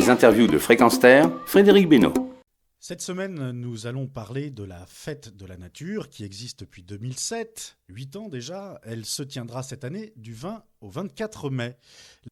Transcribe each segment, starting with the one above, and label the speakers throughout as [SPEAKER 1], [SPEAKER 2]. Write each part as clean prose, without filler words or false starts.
[SPEAKER 1] Les interviews de Fréquence Terre, Frédéric Benoît.
[SPEAKER 2] Cette semaine, nous allons parler de la fête de la nature qui existe depuis 2007, 8 ans déjà. Elle se tiendra cette année du 20 au 24 mai.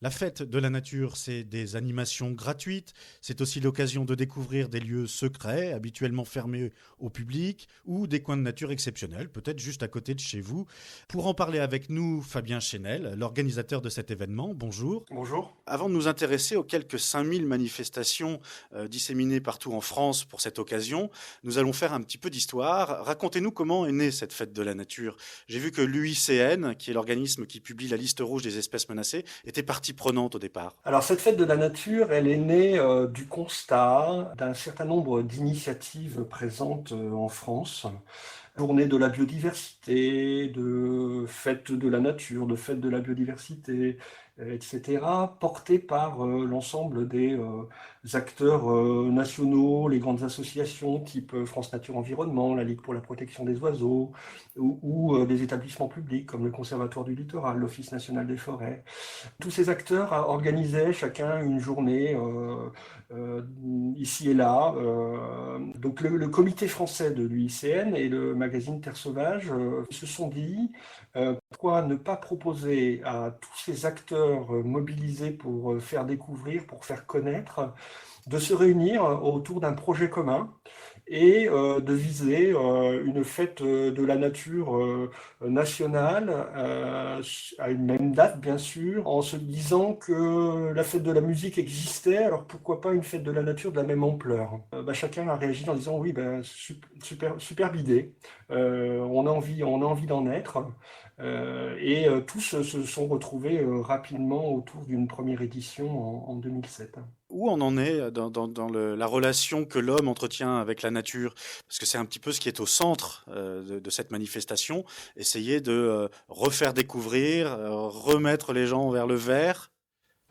[SPEAKER 2] La fête de la nature, c'est des animations gratuites. C'est aussi l'occasion de découvrir des lieux secrets, habituellement fermés au public, ou des coins de nature exceptionnels, peut-être juste à côté de chez vous. Pour en parler avec nous, Fabien Chénel, l'organisateur de cet événement. Bonjour.
[SPEAKER 3] Bonjour.
[SPEAKER 2] Avant de nous intéresser aux quelques 5000 manifestations disséminées partout en France pour cette occasion, nous allons faire un petit peu d'histoire. Racontez-nous comment est née cette fête de la nature. J'ai vu que l'UICN, qui est l'organisme qui publie la liste rouge des espèces menacées, était partie prenante au départ.
[SPEAKER 3] Alors cette fête de la nature, elle est née du constat d'un certain nombre d'initiatives présentes en France. Journée de la biodiversité, de fête de la nature, de fête de la biodiversité, etc., portées par l'ensemble des acteurs nationaux, les grandes associations type France Nature Environnement, la Ligue pour la protection des oiseaux, ou des établissements publics comme le Conservatoire du littoral, l'Office national des forêts. Tous ces acteurs organisaient chacun une journée ici et là. Donc le comité français de l'UICN et le magazine Terre Sauvage se sont dit pourquoi ne pas proposer à tous ces acteurs mobilisés pour faire découvrir, pour faire connaître, de se réunir autour d'un projet commun et de viser une fête de la nature nationale à une même date, bien sûr, en se disant que la fête de la musique existait, alors pourquoi pas une fête de la nature de la même ampleur. Chacun a réagi en disant oui, superbe idée, on a envie d'en être. Et tous se sont retrouvés rapidement autour d'une première édition en 2007.
[SPEAKER 2] Où on en est dans la relation que l'homme entretient avec la nature? Parce que c'est un petit peu ce qui est au centre de cette manifestation. Essayer de refaire découvrir, remettre les gens vers le vert.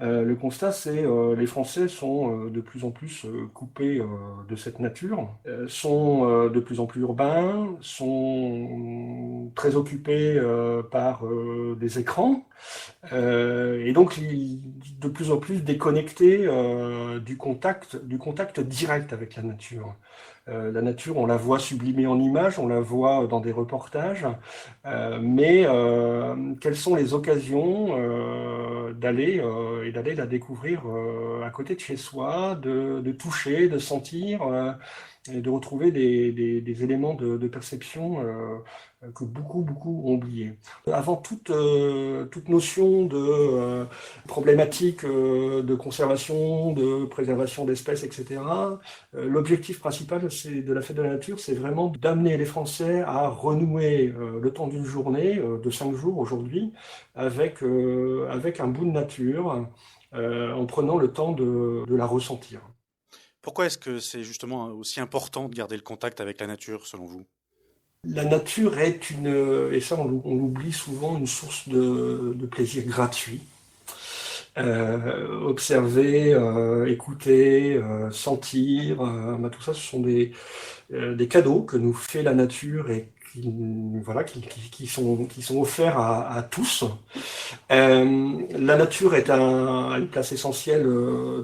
[SPEAKER 3] Le constat, c'est les Français sont de plus en plus coupés de cette nature, sont de plus en plus urbains, sont très occupés par des écrans, et donc de plus en plus déconnectés du contact direct avec la nature. La nature, on la voit sublimée en images, on la voit dans des reportages, mais quelles sont les occasions d'aller la découvrir à côté de chez soi, de toucher, de sentir, et de retrouver des éléments de perception que beaucoup ont oublié. Avant toute notion de problématique de conservation, de préservation d'espèces, etc., l'objectif principal de la fête de la nature, c'est vraiment d'amener les Français à renouer le temps d'une journée, de 5 jours aujourd'hui, avec un bout de nature, en prenant le temps de la ressentir.
[SPEAKER 2] Pourquoi est-ce que c'est justement aussi important de garder le contact avec la nature, selon vous?
[SPEAKER 3] La nature est et ça on l'oublie souvent, une source de plaisir gratuit. Observer, écouter, sentir, tout ça, ce sont des cadeaux que nous fait la nature et qui sont offerts à tous. La nature a une place essentielle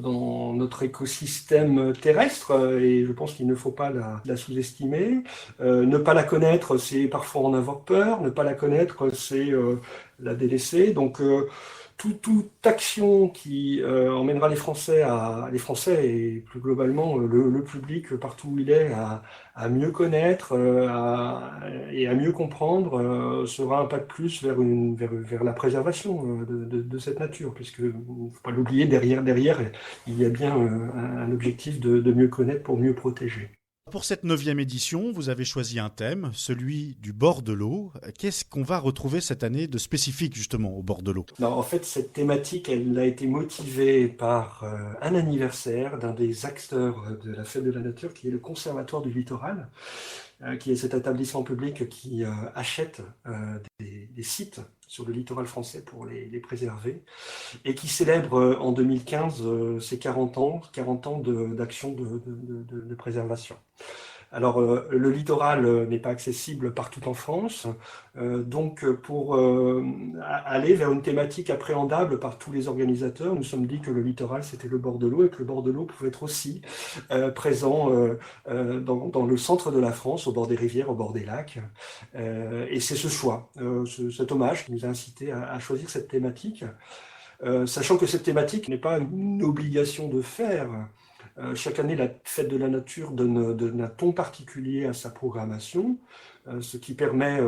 [SPEAKER 3] dans notre écosystème terrestre et je pense qu'il ne faut pas la sous-estimer. Ne pas la connaître, c'est parfois en avoir peur. Ne pas la connaître, c'est la délaisser. Donc, toute action qui emmènera les Français et plus globalement le public partout où il est à mieux connaître et à mieux comprendre sera un pas de plus vers la préservation de cette nature, puisque il ne faut pas l'oublier, derrière il y a bien un objectif de mieux connaître pour mieux protéger.
[SPEAKER 2] Pour cette 9e édition, vous avez choisi un thème, celui du bord de l'eau. Qu'est-ce qu'on va retrouver cette année de spécifique justement au bord de l'eau?
[SPEAKER 3] Non, en fait, cette thématique, elle a été motivée par un anniversaire d'un des acteurs de la fête de la nature, qui est le Conservatoire du littoral, qui est cet établissement public qui achète des sites sur le littoral français pour les préserver, et qui célèbre en 2015 ses 40 ans d'action de préservation. Alors, le littoral n'est pas accessible partout en France. Donc, pour aller vers une thématique appréhendable par tous les organisateurs, nous sommes dit que le littoral, c'était le bord de l'eau et que le bord de l'eau pouvait être aussi présent dans le centre de la France, au bord des rivières, au bord des lacs. Et c'est ce choix, cet hommage qui nous a incité à choisir cette thématique. Sachant que cette thématique n'est pas une obligation de faire. Chaque année, la Fête de la Nature donne un ton particulier à sa programmation, ce qui permet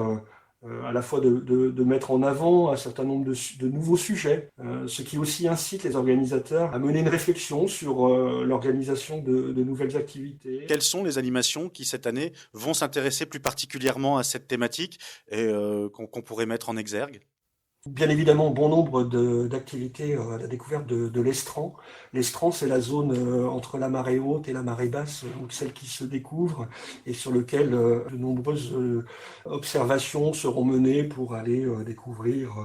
[SPEAKER 3] à la fois de mettre en avant un certain nombre de nouveaux sujets, ce qui aussi incite les organisateurs à mener une réflexion sur l'organisation de nouvelles activités.
[SPEAKER 2] Quelles sont les animations qui, cette année, vont s'intéresser plus particulièrement à cette thématique et qu'on pourrait mettre en exergue ?
[SPEAKER 3] Bien évidemment, bon nombre d'activités à la découverte de l'estran. L'estran, c'est la zone entre la marée haute et la marée basse, donc celle qui se découvre et sur lequel de nombreuses observations seront menées pour aller découvrir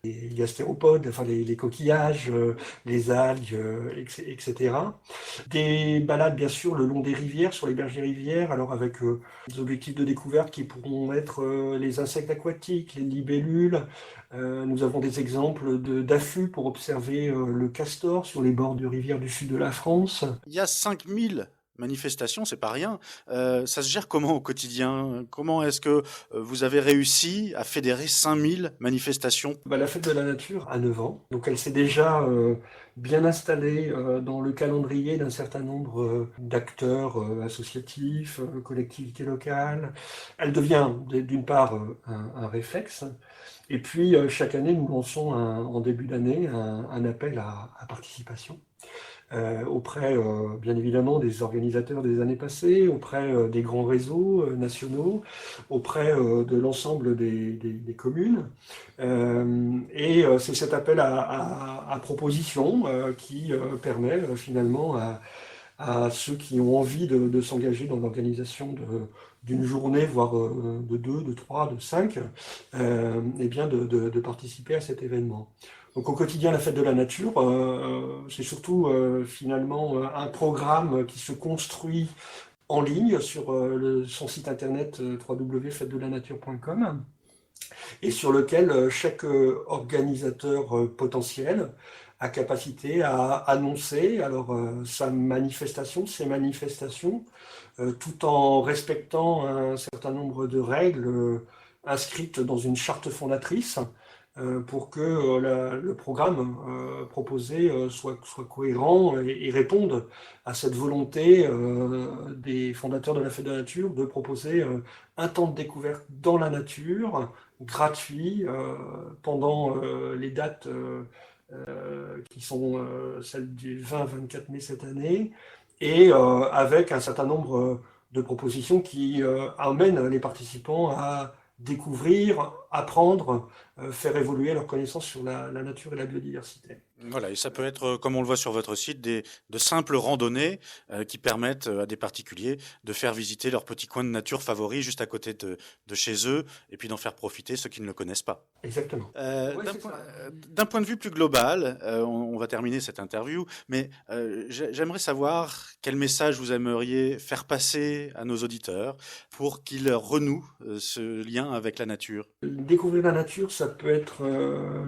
[SPEAKER 3] les gastéropodes, enfin les coquillages, les algues, etc. Des balades, bien sûr, le long des rivières, sur les berges des rivières, alors avec des objectifs de découverte qui pourront être les insectes aquatiques, les libellules. Nous avons des exemples d'affûts pour observer le castor sur les bords de rivières du sud de la France.
[SPEAKER 2] Il y a 5000 manifestations, c'est pas rien. Ça se gère comment au quotidien ? Comment est-ce que vous avez réussi à fédérer 5000 manifestations ?
[SPEAKER 3] La Fête de la Nature a 9 ans, donc elle s'est déjà bien installée dans le calendrier d'un certain nombre d'acteurs associatifs, collectivités locales. Elle devient d'une part un réflexe, et puis chaque année nous lançons en début d'année un appel à participation. Auprès, bien évidemment, des organisateurs des années passées, auprès des grands réseaux nationaux, auprès de l'ensemble des communes. Et c'est cet appel à proposition qui permet finalement à ceux qui ont envie de s'engager dans l'organisation d'une journée, voire de 2, de 3, de 5, eh bien de participer à cet événement. Donc au quotidien, la Fête de la Nature, c'est surtout finalement un programme qui se construit en ligne sur son site internet www.fêtedelanature.com et sur lequel chaque organisateur potentiel a capacité à annoncer ses manifestations, tout en respectant un certain nombre de règles inscrites dans une charte fondatrice pour que le programme proposé soit cohérent et réponde à cette volonté des fondateurs de la Fête de la Nature de proposer un temps de découverte dans la nature, gratuit, pendant les dates qui sont celles du 20-24 mai cette année, et avec un certain nombre de propositions qui amènent les participants à découvrir, apprendre, faire évoluer leurs connaissances sur la nature et la biodiversité.
[SPEAKER 2] Voilà, et ça peut être, comme on le voit sur votre site, de simples randonnées qui permettent à des particuliers de faire visiter leur petit coin de nature favori juste à côté de chez eux, et puis d'en faire profiter ceux qui ne le connaissent pas.
[SPEAKER 3] Exactement.
[SPEAKER 2] D'un point de vue plus global, on va terminer cette interview, mais j'aimerais savoir quel message vous aimeriez faire passer à nos auditeurs pour qu'ils renouent ce lien avec la nature.
[SPEAKER 3] Découvrir la nature, ça peut être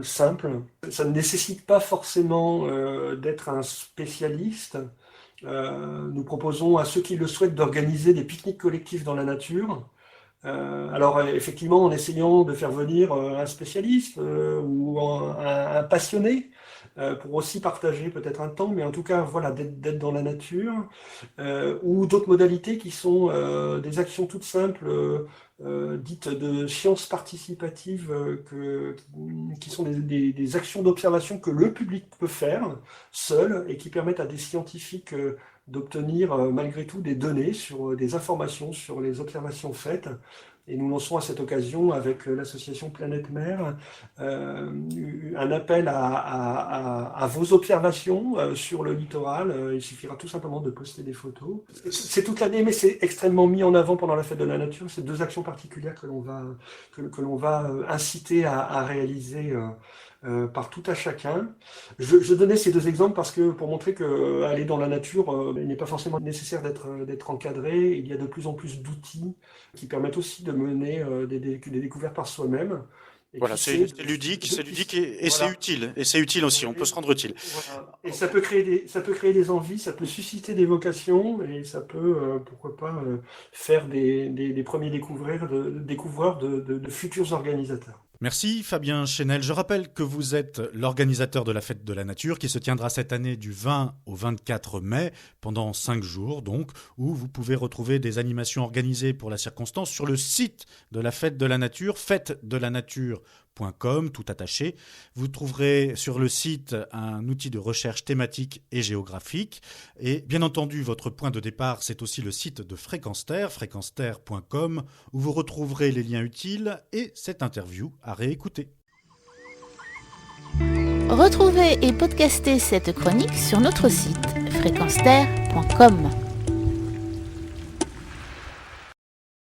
[SPEAKER 3] simple. Ça ne nécessite pas forcément d'être un spécialiste. Nous proposons à ceux qui le souhaitent d'organiser des pique-niques collectifs dans la nature. Alors effectivement, en essayant de faire venir un spécialiste ou un passionné pour aussi partager peut-être un temps, mais en tout cas voilà, d'être dans la nature, ou d'autres modalités qui sont des actions toutes simples dites de sciences participatives qui sont des actions d'observation que le public peut faire seul et qui permettent à des scientifiques d'obtenir malgré tout des données sur des informations sur les observations faites. Et nous lançons à cette occasion avec l'association Planète Mer un appel à vos observations sur le littoral. Il suffira tout simplement de poster des photos. C'est toute l'année, mais c'est extrêmement mis en avant pendant la Fête de la Nature. C'est 2 actions particulières que l'on va inciter à réaliser par tout à chacun. Je donnais ces deux exemples parce que pour montrer que aller dans la nature, il n'est pas forcément nécessaire d'être encadré. Il y a de plus en plus d'outils qui permettent aussi de mener des découvertes par soi-même. Et
[SPEAKER 2] Voilà,
[SPEAKER 3] qui
[SPEAKER 2] c'est
[SPEAKER 3] sait,
[SPEAKER 2] ludique, c'est ludique et c'est
[SPEAKER 3] voilà.
[SPEAKER 2] utile. Et c'est utile aussi, on peut se rendre utile.
[SPEAKER 3] Voilà. Et ça peut créer des envies, ça peut susciter des vocations et ça peut, pourquoi pas, faire des premiers découvreurs de futurs organisateurs.
[SPEAKER 2] Merci Fabien Chénel. Je rappelle que vous êtes l'organisateur de la Fête de la Nature qui se tiendra cette année du 20 au 24 mai pendant 5 jours donc, où vous pouvez retrouver des animations organisées pour la circonstance sur le site de la Fête de la Nature, fêtedelanature.com, tout attaché. Vous trouverez sur le site un outil de recherche thématique et géographique. Et bien entendu, votre point de départ, c'est aussi le site de Fréquenster, fréquenster.com, où vous retrouverez les liens utiles et cette interview à réécouter.
[SPEAKER 4] Retrouvez et podcastez cette chronique sur notre site fréquenster.com.